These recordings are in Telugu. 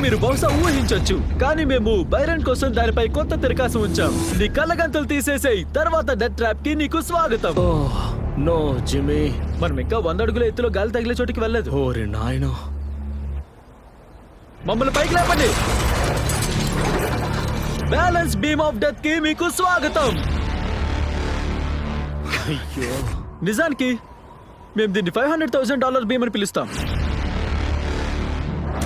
మీరు బహుశా ఊహించొచ్చు, కానీ మేము బైరన్ కోసం దానిపై కొత్త తిరకాసు ఉంచాం. నీ కళ్ళగంతలు తీసేసేయ్, తర్వాత డెత్ ట్రాప్ కి నీకు స్వాగతం. నో జిమ్మీ, మనం ఇంకా 100 అడుగుల ఎత్తులో గాలి తగిలే చోటికి వెళ్ళలేదు. ఓరి నాయనో. మమ్మల్ని పైకి లేపండి. బ్యాలెన్స్ బీమ్ ఆఫ్ డెత్ కి మీకు స్వాగతం. అయ్యో, నిజానికి మేము దీన్ని $500,000 బీమ్ అని పిలుస్తాం.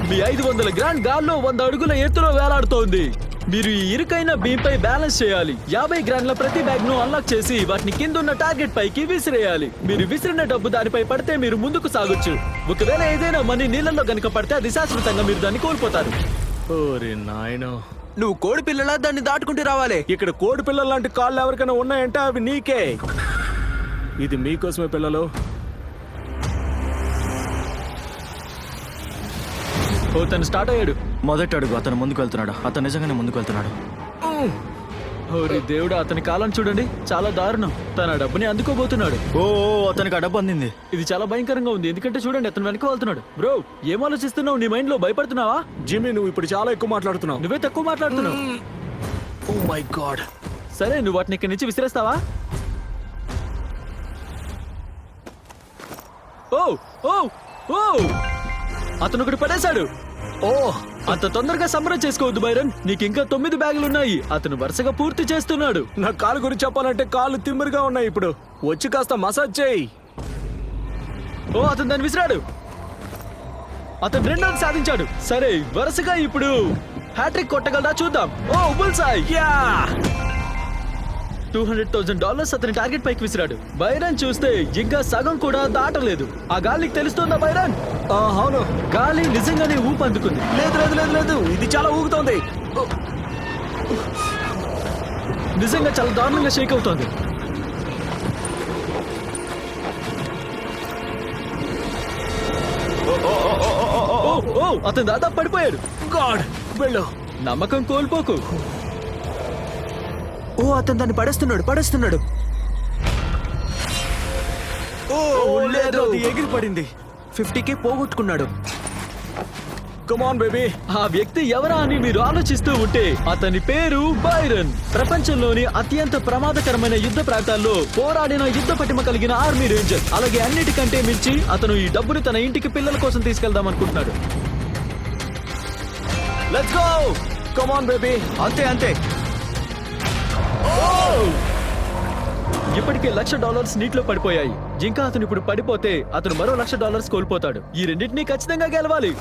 మీ 500 గ్రాండ్ గాల్లో 100 అడుగుల ఎత్తులో వేలాడుతోంది. మీరు ఈ ఇరుకైన బీమ్ పై బ్యాలెన్స్ చేయాలి. 50 గ్రాండ్ల ప్రతి బ్యాగ్ ను అన్లాక్ చేసి వాటిని కిందున్న టార్గెట్ పైకి విసిరేయాలి. మీరు విసిరిన డబ్బు దానిపై పడితే మీరు ముందుకు సాగొచ్చు. ఒకవేళ ఏదైనా మనీ నీళ్ళల్లో గనుక పడితే అది శాశ్వతంగా మీరు దాన్ని కోల్పోతారు. ఓరి నాయనో. నువ్వు కోడి పిల్లలా దాన్ని దాటుకుంటూ రావాలి. ఇక్కడ కోడి పిల్లల లాంటి కాళ్ళు ఎవరికైనా ఉన్నాయంటే అవి నీకే. ఇది మీకోసమే పిల్లలు. ఓ, తను స్టార్ట్ అయ్యాడు. మొదటి అడుగు, అతను ముందుకు వెళ్తున్నాడు. అతను నిజంగానే ముందుకు వెళ్తున్నాడు. ఓరి దేవుడా, అతని కాలం చూడండి, చాలా దారుణం. తన డబ్బుని అందుకోబోతున్నాడు. ఓ, అతనికి ఆ డబ్బు అందింది. ఇది చాలా భయంకరంగా ఉంది, ఎందుకంటే చూడండి అతను వెనక వెళ్తున్నాడు. బ్రో, ఏం ఆలోచిస్తున్నావు? నీ మైండ్ లో భయపడుతున్నావా? జిమ్మీ, నువ్వు ఇప్పుడు చాలా ఎక్కువ మాట్లాడుతున్నావు. నువ్వే తక్కువ మాట్లాడుతున్నావు. Oh my god. సరే, నువ్వు వాటిని ఇక్కడి నుంచి విసిరేస్తావా? ఓ ఓ ఓ, అతను ఒకటి పడేశాడు. ఓ, అంత తొందరగా సంబరం చేసుకోవద్దు బైరన్, నీకు ఇంకా 9 బ్యాగులున్నాయి. అతను వరుసగా పూర్తి చేస్తున్నాడు. నా కాలు గురించి చెప్పాలంటే కాళ్ళు తిమ్మిరిగా ఉన్నాయి. ఇప్పుడు వచ్చి కాస్త మసాజ్ చేయి. ఓ, అతను దాన్ని విసిరాడు. అతను 2வது సాధించాడు. సరే, వరుసగా ఇప్పుడు హ్యాట్రిక్ కొట్టగలరా చూద్దాం. ఓ, బుల్సాయ్. యా, $200,000 అతని టార్గెట్ పైకి విసిరాడు. బైరన్ చూస్తే ఇంకా సగం కూడా దాటలేదు. ఆ గాలికి తెలుస్తుందా బైరన్? అవును, గాలి నిజంగానే ఊపు అందుకుంది. లేదు లేదు లేదు లేదు, ఇది చాలా ఊగుతోంది. నిజంగా చాలా దారుణంగా షేక్ అవుతోంది. ఓ, అతను దాదాపు పడిపోయాడు. గాడ్, వెళ్ళు. నమ్మకం కోల్పోకు. ఓ, అతను దాన్ని పడేస్తున్నాడు. ఓ లేదు, అది ఎగిరి పడింది. 50K పోగొట్టుకున్నాడు. Come on baby. ఆ వ్యక్తి ఎవరా అని మీరు ఆలోచిస్తూ ఉంటే అతని పేరు బైరన్. ప్రపంచంలోని అత్యంత ప్రమాదకరమైన యుద్ధ ప్రాంతాల్లో పోరాడిన యుద్ధ పటిమ కలిగిన ఆర్మీ రేంజర్. అలాగే అన్నిటికంటే మించి అతను ఈ డబ్బుని తన ఇంటికి పిల్లల కోసం తీసుకెళ్దాం అనుకుంటున్నాడు. Let's go. Come on baby. అంతే. ఇప్పటికే $1,00,000 నీటిలో పడిపోయాయి. ఇంకా అతను ఇప్పుడు పడిపోతే అతను మరో $1,00,000 కోల్పోతాడు. ఈ రెండింటినీ ఖచ్చితంగా గెలవాలి.